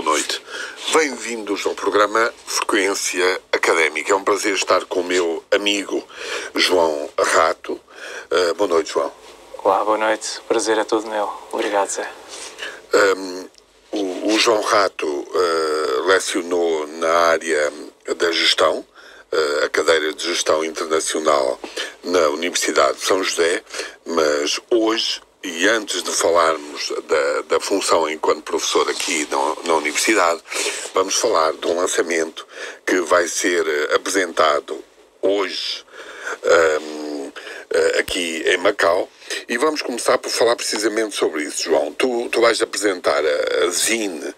boa noite. Bem-vindos ao programa Frequência Académica. É um prazer estar com o meu amigo João Rato. Boa noite, João. Olá, boa noite. O prazer é todo meu. Obrigado, Zé. O João Rato lecionou na área da gestão, a cadeira de Gestão Internacional na Universidade de São José, mas hoje, e antes de falarmos da função enquanto professor aqui na Universidade, vamos falar de um lançamento que vai ser apresentado hoje aqui em Macau, e vamos começar por falar precisamente sobre isso, João. Tu vais apresentar a Zine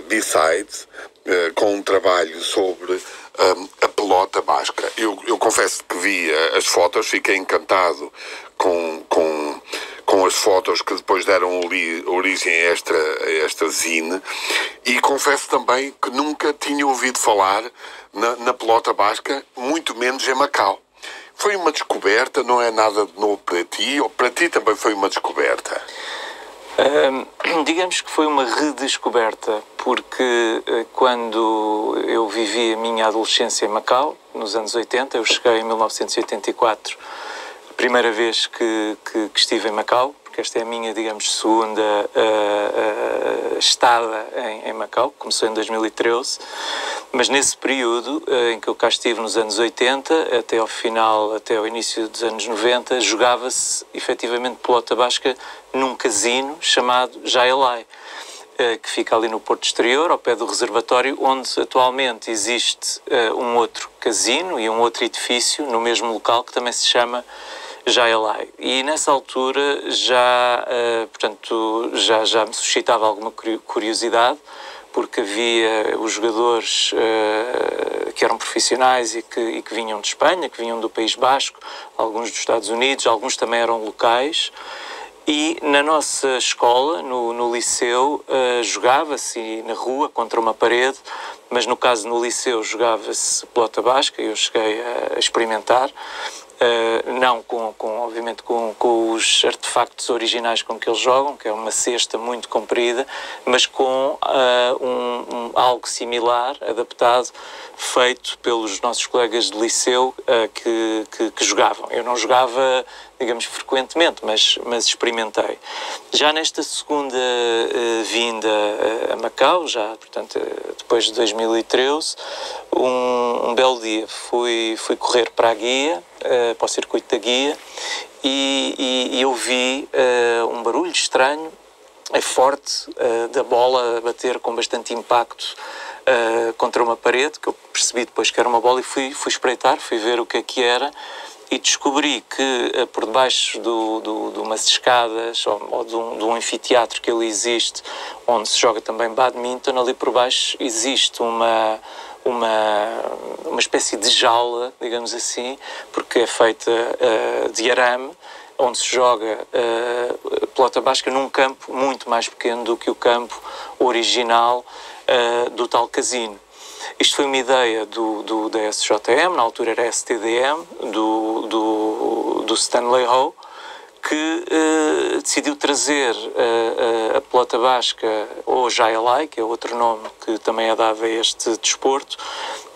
B-Sides com um trabalho sobre a pelota basca. Eu confesso que vi as fotos, fiquei encantado com as fotos que depois deram origem a esta zine, e confesso também que nunca tinha ouvido falar na pelota basca, muito menos em Macau. Foi uma descoberta, não é nada de novo para ti, ou para ti também foi uma descoberta? Digamos que foi uma redescoberta, porque quando eu vivi a minha adolescência em Macau, nos anos 80, eu cheguei em 1984, a primeira vez que estive em Macau, porque esta é a minha, digamos, segunda estada em Macau, começou em 2013, mas nesse período em que eu cá estive nos anos 80, até ao início dos anos 90, jogava-se efetivamente pelota basca num casino chamado Jaialai, que fica ali no Porto Exterior, ao pé do reservatório, onde atualmente existe um outro casino e um outro edifício no mesmo local que também se chama Jaialai. E nessa altura já me suscitava alguma curiosidade, porque havia os jogadores que eram profissionais e que vinham de Espanha, que vinham do País Basco, alguns dos Estados Unidos, alguns também eram locais. E na nossa escola, no liceu, jogava-se na rua contra uma parede, mas no caso no liceu jogava-se pelota basca, e eu cheguei a experimentar. Não obviamente com os artefactos originais com que eles jogam, que é uma cesta muito comprida, mas com algo similar, adaptado, feito pelos nossos colegas de liceu que jogavam. Eu não jogava, digamos, frequentemente, mas experimentei. Já nesta segunda vinda a Macau, portanto, depois de 2013, um belo dia fui correr para a guia, para o circuito da guia, e eu vi um barulho estranho, forte, da bola a bater com bastante impacto contra uma parede, que eu percebi depois que era uma bola, e fui espreitar, fui ver o que é que era, e descobri que por debaixo de umas escadas ou de um anfiteatro que ali existe, onde se joga também badminton, ali por baixo existe uma espécie de jaula, digamos assim, porque é feita de arame, onde se joga pelota basca num campo muito mais pequeno do que o campo original do tal casino. Isto foi uma ideia da SJM, na altura era STDM, do Stanley Ho, que decidiu trazer a pelota basca, ou Jaialai, que é outro nome que também é dado a este desporto,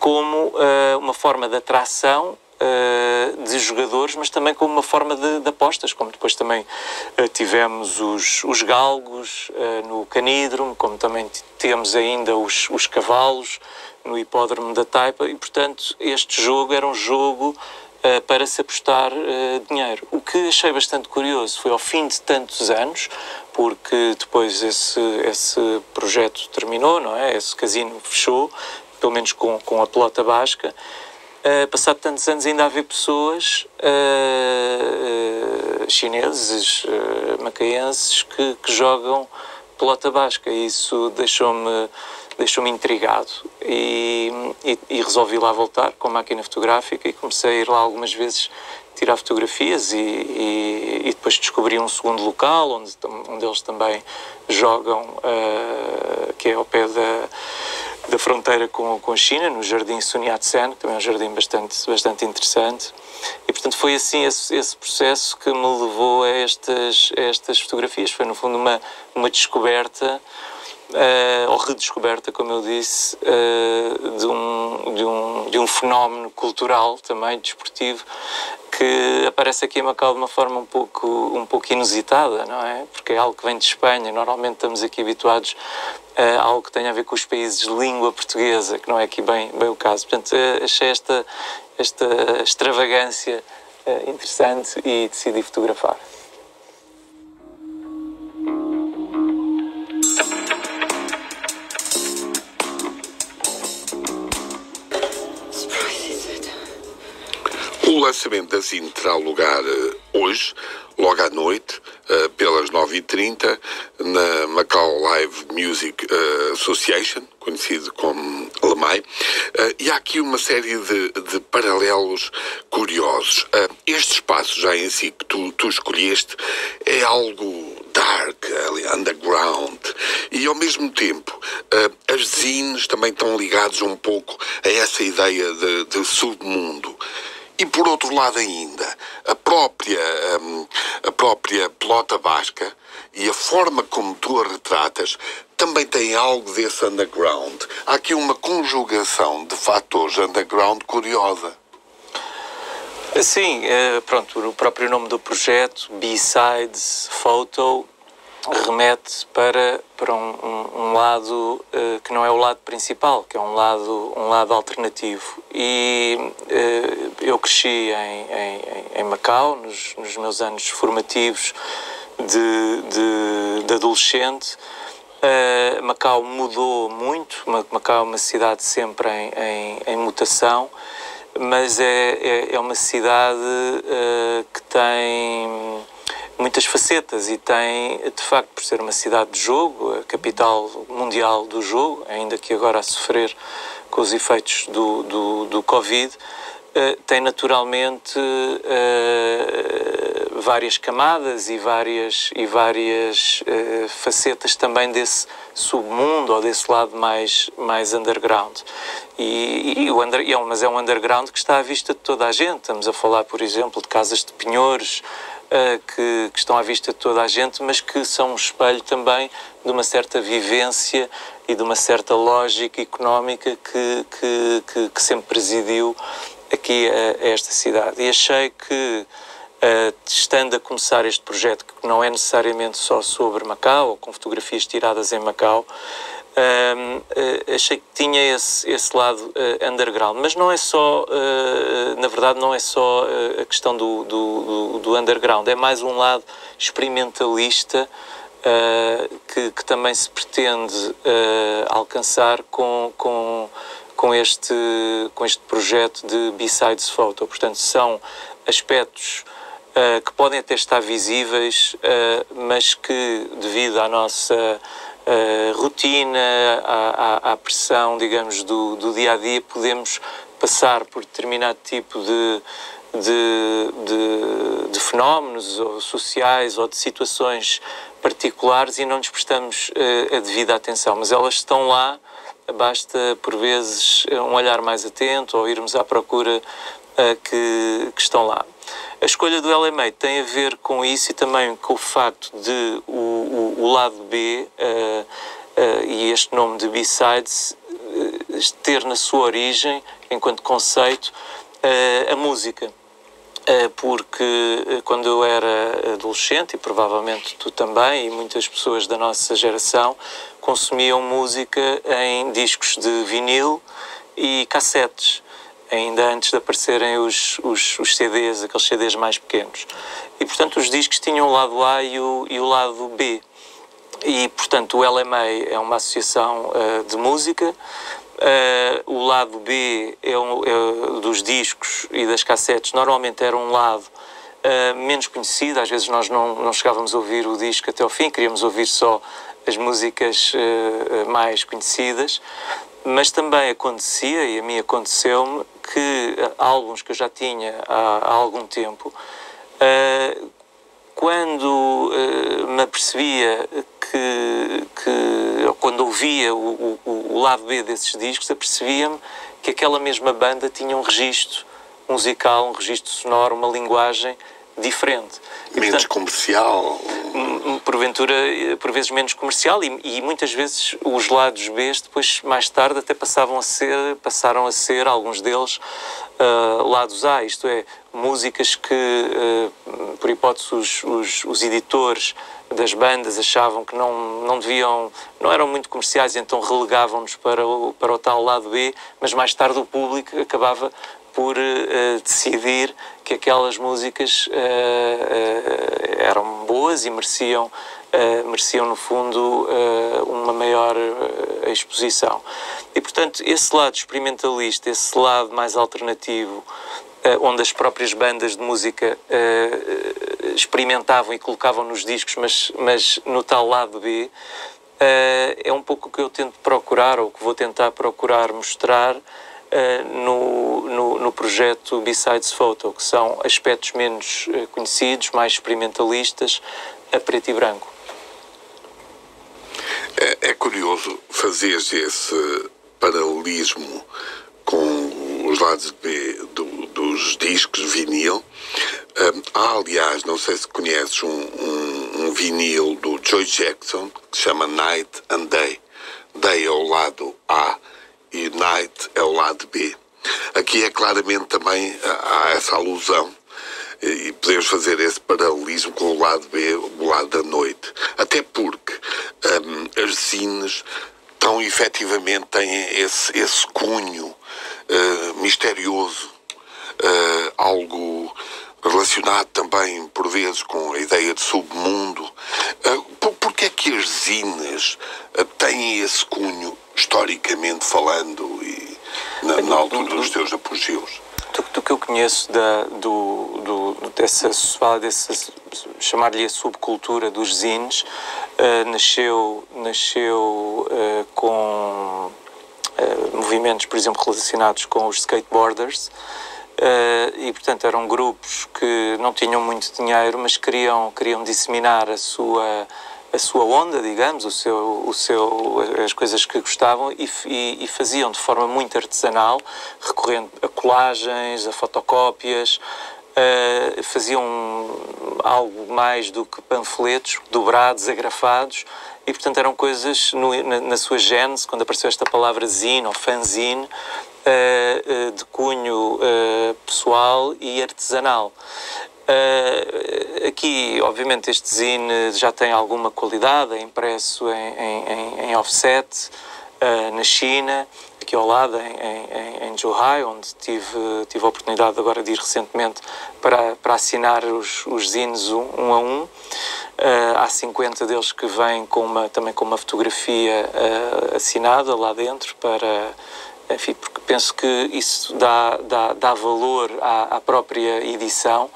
como uma forma de atração de jogadores, mas também como uma forma de apostas, como depois também tivemos os galgos no canídromo, como também temos ainda os cavalos no hipódromo da Taipa, e portanto este jogo era um jogo para se apostar dinheiro. O que achei bastante curioso foi, ao fim de tantos anos, porque depois esse projeto terminou, não é? Esse casino fechou, pelo menos com a pelota basca. Passado tantos anos, ainda haver pessoas chineses, macaenses, que jogam pelota basca. Isso deixou-me intrigado, e resolvi lá voltar com a máquina fotográfica, e comecei a ir lá algumas vezes tirar fotografias, e depois descobri um segundo local onde eles também jogam, que é ao pé da fronteira com a China, no Jardim Sun Yat-sen, que também é um jardim bastante interessante. E, portanto, foi assim esse processo que me levou a estas fotografias. Foi, no fundo, uma descoberta, ou redescoberta, como eu disse, de um fenómeno cultural, também desportivo, que aparece aqui em Macau de uma forma um pouco inusitada, não é? Porque é algo que vem de Espanha. Normalmente estamos aqui habituados a algo que tem a ver com os países de língua portuguesa, que não é aqui bem o caso. Portanto, achei esta extravagância interessante e decidi fotografar. O lançamento da Zine terá lugar hoje, logo à noite, pelas 9h30, na Macau Live Music Association, conhecido como LMAI, e há aqui uma série de paralelos curiosos. Este espaço, já em si, que tu escolheste, é algo dark, underground, e ao mesmo tempo as zines também estão ligadas um pouco a essa ideia de submundo. E por outro lado ainda, a própria pelota basca e a forma como tu a retratas também tem algo desse underground. Há aqui uma conjugação de fatores underground curiosa. Sim, pronto, o próprio nome do projeto, B-Sides Photo, remete para um lado que não é o lado principal, que é um lado alternativo. E eu cresci em Macau, nos meus anos formativos de adolescente. Macau mudou muito. Macau é uma cidade sempre em mutação, mas é uma cidade que tem muitas facetas e tem, de facto, por ser uma cidade de jogo, a capital mundial do jogo, ainda que agora a sofrer com os efeitos do Covid, tem naturalmente várias camadas e várias facetas também desse submundo ou desse lado mais underground. Mas é um underground que está à vista de toda a gente. Estamos a falar, por exemplo, de casas de penhores, que estão à vista de toda a gente, mas que são um espelho também de uma certa vivência e de uma certa lógica económica que sempre presidiu aqui a esta cidade. E achei que, estando a começar este projeto, que não é necessariamente só sobre Macau, ou com fotografias tiradas em Macau, achei que tinha esse lado underground, mas não é só, na verdade não é só a questão do underground, é mais um lado experimentalista que também se pretende alcançar com este projeto de B-Sides Photo. Portanto, são aspectos que podem até estar visíveis, mas que, devido à nossa rotina, à pressão, digamos, do dia-a-dia, podemos passar por determinado tipo de fenómenos ou sociais ou de situações particulares e não lhes prestamos a devida atenção, mas elas estão lá, basta por vezes um olhar mais atento ou irmos à procura que estão lá. A escolha do LMA tem a ver com isso e também com o facto de o lado B e este nome de B-Sides ter na sua origem, enquanto conceito, a música. Porque quando eu era adolescente, e provavelmente tu também, e muitas pessoas da nossa geração, consumiam música em discos de vinil e cassetes, ainda antes de aparecerem os CDs, aqueles CDs mais pequenos. E, portanto, os discos tinham o lado A e o lado B. E, portanto, o LMA é uma associação de música. O lado B dos discos e das cassetes normalmente era um lado menos conhecido. Às vezes nós não chegávamos a ouvir o disco até ao fim, queríamos ouvir só as músicas mais conhecidas. Mas também acontecia, e a mim aconteceu-me, que álbuns que eu já tinha há algum tempo, quando me apercebia quando ouvia o lado B desses discos, apercebia-me que aquela mesma banda tinha um registro musical, um registro sonoro, uma linguagem diferente. E, menos portanto, comercial. Porventura, por vezes menos comercial, e muitas vezes os lados B depois, mais tarde, até passaram a ser alguns deles, lados A, isto é, músicas que, por hipótese, os editores das bandas achavam que não eram muito comerciais, então relegavam-nos para o tal lado B, mas mais tarde o público acabava por decidir que aquelas músicas eram boas e mereciam no fundo uma maior exposição. E portanto esse lado experimentalista, esse lado mais alternativo, onde as próprias bandas de música experimentavam e colocavam nos discos, mas no tal lado B, é um pouco o que eu tento procurar, ou que vou tentar procurar mostrar no projeto Besides Photo, que são aspectos menos conhecidos, mais experimentalistas, a preto e branco. É curioso fazer esse paralelismo com os lados B dos discos vinil. Há, aliás, não sei se conheces um vinil do Joe Jackson que se chama Night and Day. Day é o lado A e Night é o lado B. Aqui é claramente também há essa alusão e podemos fazer esse paralelismo com o lado B, o lado da noite. Até porque as zines têm esse cunho misterioso, algo relacionado também por vezes com a ideia de submundo. Porque é que as zines têm esse cunho, historicamente falando, e na altura dos seus apogeus? Do que eu conheço dessa chamar-lhe a subcultura dos zines, nasceu com movimentos, por exemplo, relacionados com os skateboarders, e portanto eram grupos que não tinham muito dinheiro, mas queriam disseminar a sua onda, digamos, as coisas que gostavam, e faziam de forma muito artesanal, recorrendo a colagens, a fotocópias, faziam algo mais do que panfletos dobrados, agrafados, e portanto eram coisas na sua gênese, quando apareceu esta palavra zine ou fanzine, de cunho pessoal e artesanal. Aqui, obviamente, este zine já tem alguma qualidade, é impresso em offset, na China, aqui ao lado, em Zhuhai, onde tive a oportunidade agora de ir recentemente para assinar os zines um a um. Há 50 deles que vêm também com uma fotografia assinada lá dentro, enfim, porque penso que isso dá valor à própria edição.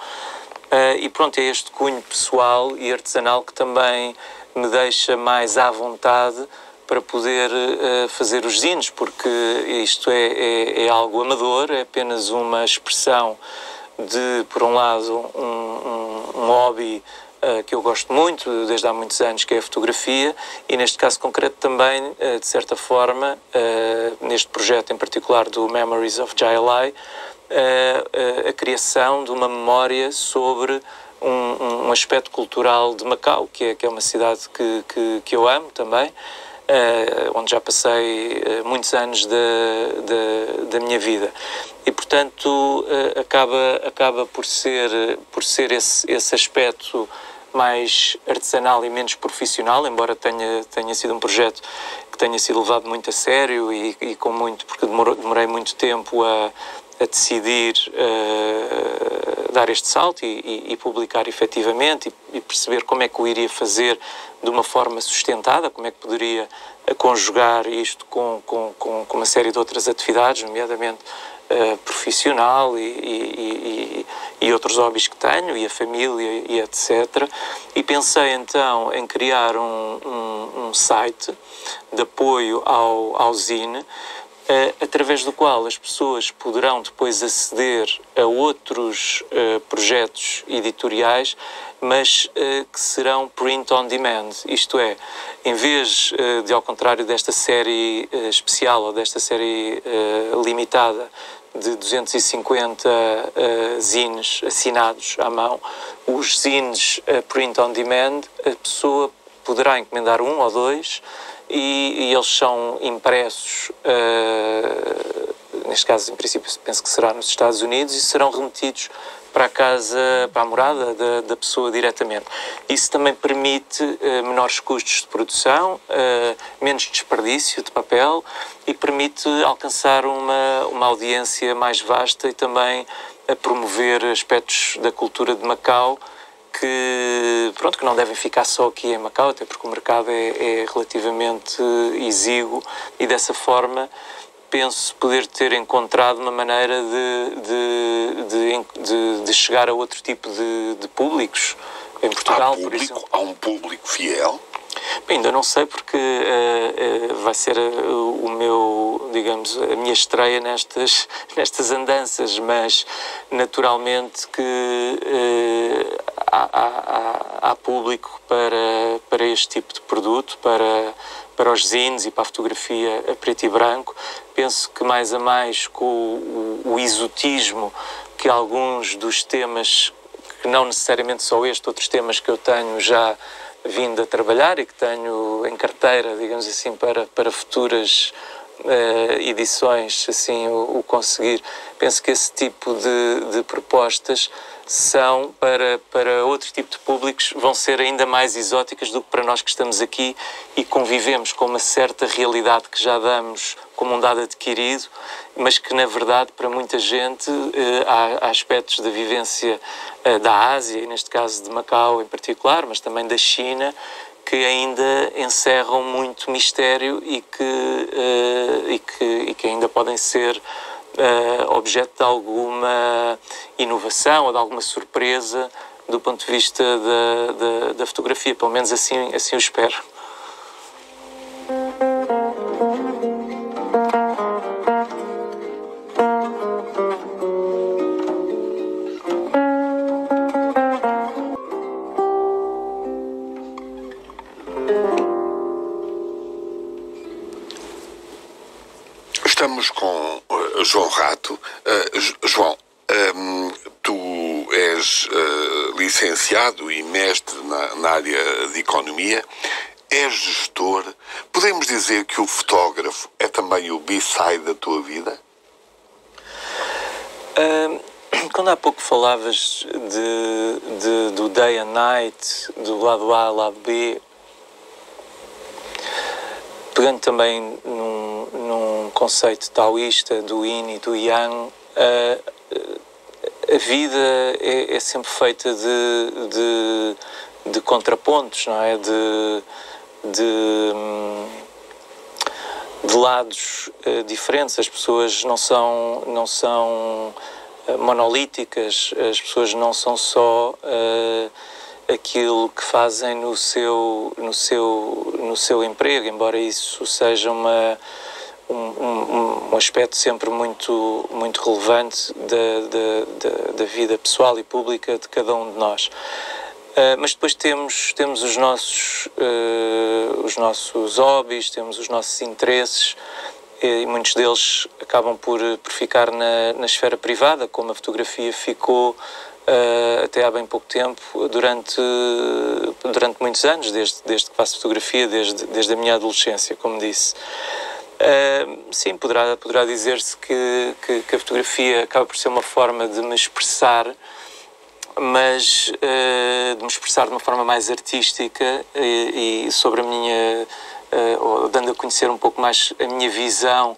E pronto, é este cunho pessoal e artesanal que também me deixa mais à vontade para poder fazer os zines, porque isto é algo amador, é apenas uma expressão de, por um lado, um hobby que eu gosto muito, desde há muitos anos, que é a fotografia, e neste caso concreto também, de certa forma, neste projeto em particular do Memories of Jai-Alai, a criação de uma memória sobre um aspecto cultural de Macau, que é uma cidade que eu amo também, onde já passei muitos anos da minha vida. E, portanto, acaba por ser esse aspecto mais artesanal e menos profissional, embora tenha sido um projeto que tenha sido levado muito a sério e com muito, porque demorei muito tempo a decidir dar este salto e publicar efetivamente e perceber como é que o iria fazer de uma forma sustentada, como é que poderia conjugar isto com uma série de outras atividades, nomeadamente profissional e outros hobbies que tenho, e a família e etc. E pensei então em criar um site de apoio ao zine, através do qual as pessoas poderão depois aceder a outros projetos editoriais, mas que serão print on demand. Isto é, em vez de, ao contrário desta série especial ou desta série limitada de 250 zines assinados à mão, os zines print on demand, a pessoa poderá encomendar um ou dois e eles são impressos, neste caso, em princípio, penso que será nos Estados Unidos, e serão remetidos para a casa, para a morada da pessoa diretamente. Isso também permite menores custos de produção, menos desperdício de papel e permite alcançar uma audiência mais vasta e também promover aspectos da cultura de Macau que não devem ficar só aqui em Macau, até porque o mercado é relativamente exíguo e dessa forma penso poder ter encontrado uma maneira de chegar a outro tipo de públicos em Portugal. Há um público fiel? Bem, ainda não sei porque vai ser o meu, digamos, a minha estreia nestas andanças, mas naturalmente que há público para este tipo de produto, para os zines e para a fotografia a preto e branco. Penso que mais a mais com o exotismo que alguns dos temas, que não necessariamente só outros temas que eu tenho já vindo a trabalhar e que tenho em carteira, digamos assim, para futuras edições, assim o conseguir. Penso que esse tipo de propostas são para outro tipo de públicos, vão ser ainda mais exóticas do que para nós que estamos aqui e convivemos com uma certa realidade que já damos como um dado adquirido, mas que na verdade para muita gente há aspectos da vivência da Ásia, e neste caso de Macau em particular, mas também da China, que ainda encerram muito mistério e que ainda podem ser objeto de alguma inovação ou de alguma surpresa do ponto de vista da fotografia, pelo menos assim o espero. Estamos com João Rato. João, tu és licenciado e mestre na área de economia, és gestor. Podemos dizer que o fotógrafo é também o B-side da tua vida? Quando há pouco falavas do day and night, do lado A, lado B, pegando também num conceito taoísta do yin e do yang, a vida é sempre feita de contrapontos, não é? De lados diferentes. As pessoas não são monolíticas, as pessoas não são só aquilo que fazem no seu emprego, embora isso seja um aspecto sempre muito relevante da vida pessoal e pública de cada um de nós. Mas depois temos os nossos hobbies, temos os nossos interesses, e muitos deles acabam por ficar na esfera privada, como a fotografia ficou até há bem pouco tempo, durante muitos anos, desde que faço fotografia, desde a minha adolescência, como disse. Sim, poderá dizer-se que a fotografia acaba por ser uma forma de me expressar, mas de me expressar de uma forma mais artística e sobre a minha, ou dando a conhecer um pouco mais a minha visão,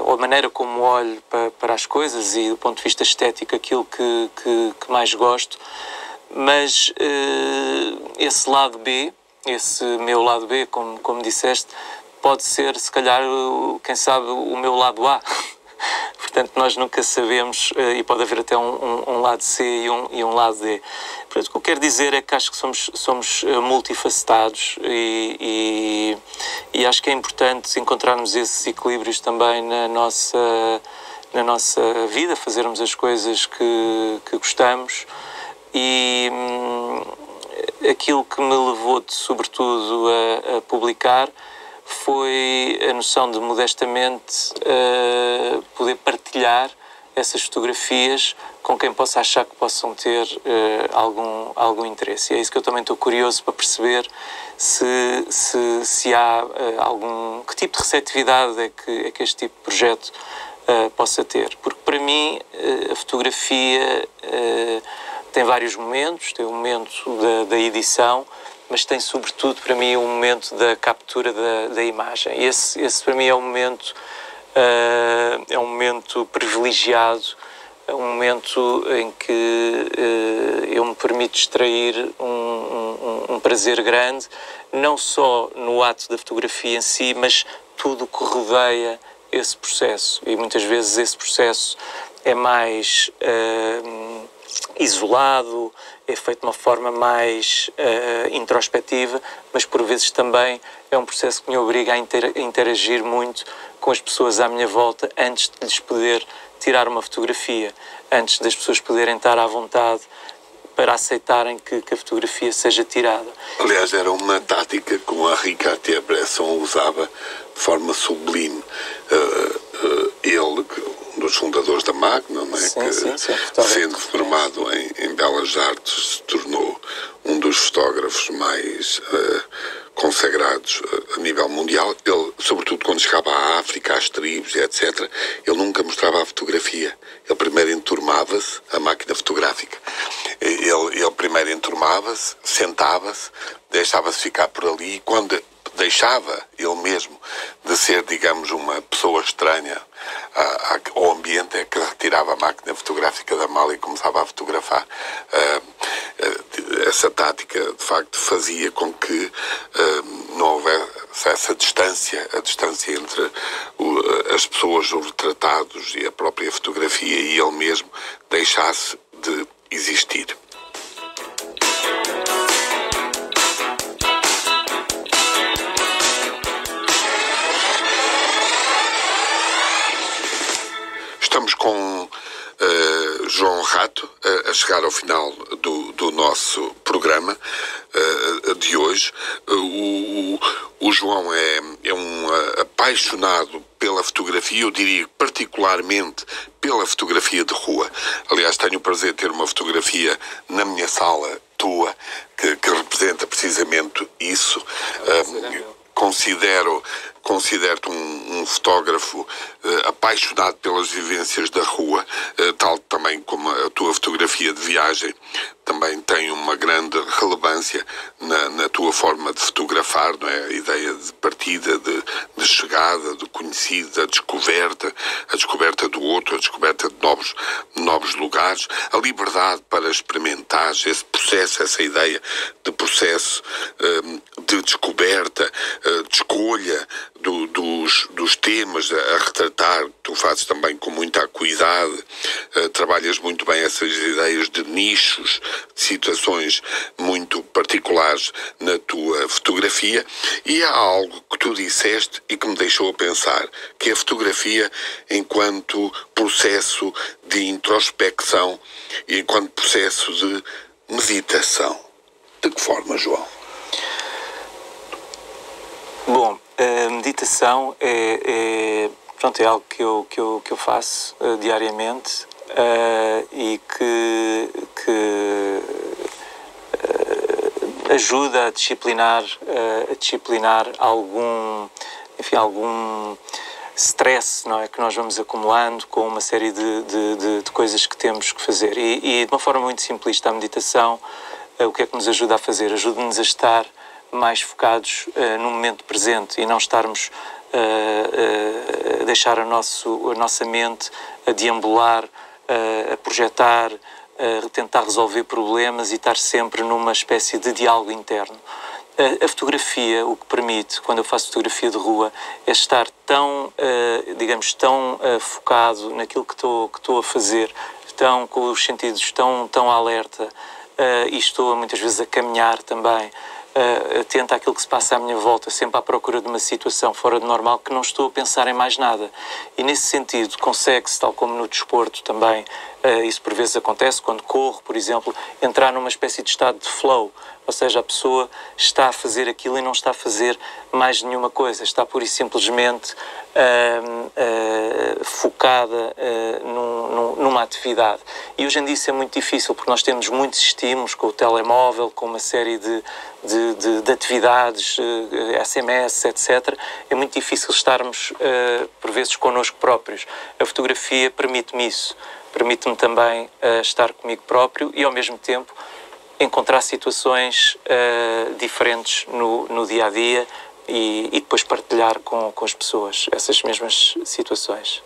ou a maneira como olho para as coisas e do ponto de vista estético aquilo que mais gosto. Mas esse lado B, esse meu lado B, como disseste, pode ser, se calhar, quem sabe, o meu lado A. portanto nós nunca sabemos, e pode haver até um lado C e um lado D. Portanto, o que eu quero dizer é que acho que somos multifacetados e acho que é importante encontrarmos esses equilíbrios também na nossa vida, fazermos as coisas que gostamos. E aquilo que me levou, sobretudo, a publicar foi a noção de, modestamente, poder partilhar essas fotografias com quem possa achar que possam ter algum interesse. E é isso que eu também estou curioso para perceber se há que tipo de receptividade é que este tipo de projeto possa ter. Porque, para mim, a fotografia tem vários momentos. Tem o momento da edição, mas tem, sobretudo, para mim, o momento da captura da imagem. E esse para mim, é um momento privilegiado, é um momento em que eu me permito extrair um prazer grande, não só no ato da fotografia em si, mas tudo o que rodeia esse processo. E muitas vezes esse processo é mais isolado, é feito de uma forma mais introspectiva, mas por vezes também é um processo que me obriga a interagir muito com as pessoas à minha volta antes de lhes poder tirar uma fotografia, antes das pessoas poderem estar à vontade para aceitarem que a fotografia seja tirada. Aliás, era uma tática que o Henri Cartier-Bresson usava de forma sublime. Ele, um dos fundadores da Magnum, né, sim, sendo formado em Belas Artes, se tornou um dos fotógrafos mais consagrados a nível mundial. Ele, sobretudo quando chegava à África, às tribos e etc., ele nunca mostrava a fotografia. Ele primeiro enturmava-se, a máquina fotográfica. Ele primeiro enturmava-se, sentava-se, deixava-se ficar por ali, e quando deixava ele mesmo de ser, digamos, uma pessoa estranha ao ambiente, é que retirava a máquina fotográfica da mala e começava a fotografar. Essa tática, de facto, fazia com que não houvesse essa distância, a distância entre as pessoas, os retratados e a própria fotografia, e ele mesmo deixasse de existir. Estamos com João Rato a chegar ao final do nosso programa de hoje. O João é um apaixonado pela fotografia, eu diria particularmente pela fotografia de rua. Aliás, tenho o prazer de ter uma fotografia na minha sala tua que representa precisamente isso. Considero-te um fotógrafo apaixonado pelas vivências da rua, tal também como a tua fotografia de viagem também tem uma grande relevância na tua forma de fotografar, não é? A ideia de partida, de chegada, do conhecido, a descoberta do outro, a descoberta de novos lugares, a liberdade para experimentar esse processo, essa ideia de processo de descoberta, de escolha dos temas a retratar. Tu fazes também com muita acuidade, trabalhas muito bem essas ideias de nichos, de situações muito particulares na tua fotografia, e há algo que tu disseste e que me deixou a pensar, que é a fotografia enquanto processo de introspecção e enquanto processo de meditação. De que forma, João? Bom, a meditação é algo que eu faço diariamente e que ajuda a disciplinar algum stress, não é, que nós vamos acumulando com uma série de coisas que temos que fazer. E de uma forma muito simplista, a meditação, o que é que nos ajuda a fazer? Ajuda-nos a estar mais focados no momento presente e não estarmos a deixar a nossa mente a deambular, a projetar, a tentar resolver problemas e estar sempre numa espécie de diálogo interno. A fotografia, o que permite, quando eu faço fotografia de rua, é estar tão, digamos, tão focado naquilo que estou a fazer, tão, com os sentidos tão alerta, e estou muitas vezes a caminhar também, atento àquilo que se passa à minha volta, sempre à procura de uma situação fora do normal, que não estou a pensar em mais nada. E nesse sentido consegue-se, tal como no desporto também, isso por vezes acontece, quando corro, por exemplo, entrar numa espécie de estado de flow, ou seja, a pessoa está a fazer aquilo e não está a fazer mais nenhuma coisa, está pura e simplesmente focada numa atividade. E hoje em dia isso é muito difícil, porque nós temos muitos estímulos com o telemóvel, com uma série de atividades, SMS, etc. É muito difícil estarmos, por vezes, connosco próprios. A fotografia permite-me isso. Permite-me também estar comigo próprio e, ao mesmo tempo, encontrar situações diferentes no dia-a-dia e depois partilhar com as pessoas essas mesmas situações.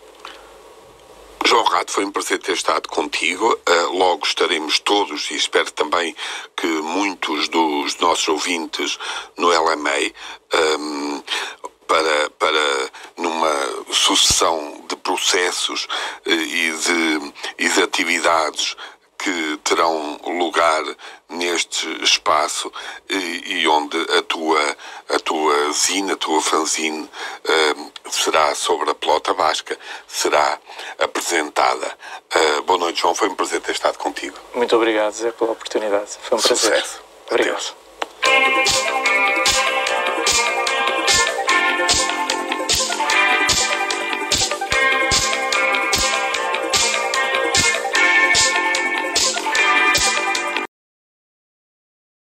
João Rato, foi um prazer ter estado contigo. Logo estaremos todos, e espero também que muitos dos nossos ouvintes no LMA, para numa sucessão de processos e de atividades que terão lugar neste espaço e onde a tua zine, a tua fanzine será sobre a pelota basca, será apresentada. Boa noite, João. Foi um prazer ter estado contigo. Muito obrigado, Zé, pela oportunidade. Foi um prazer. Sucesso. Obrigado. Adeus.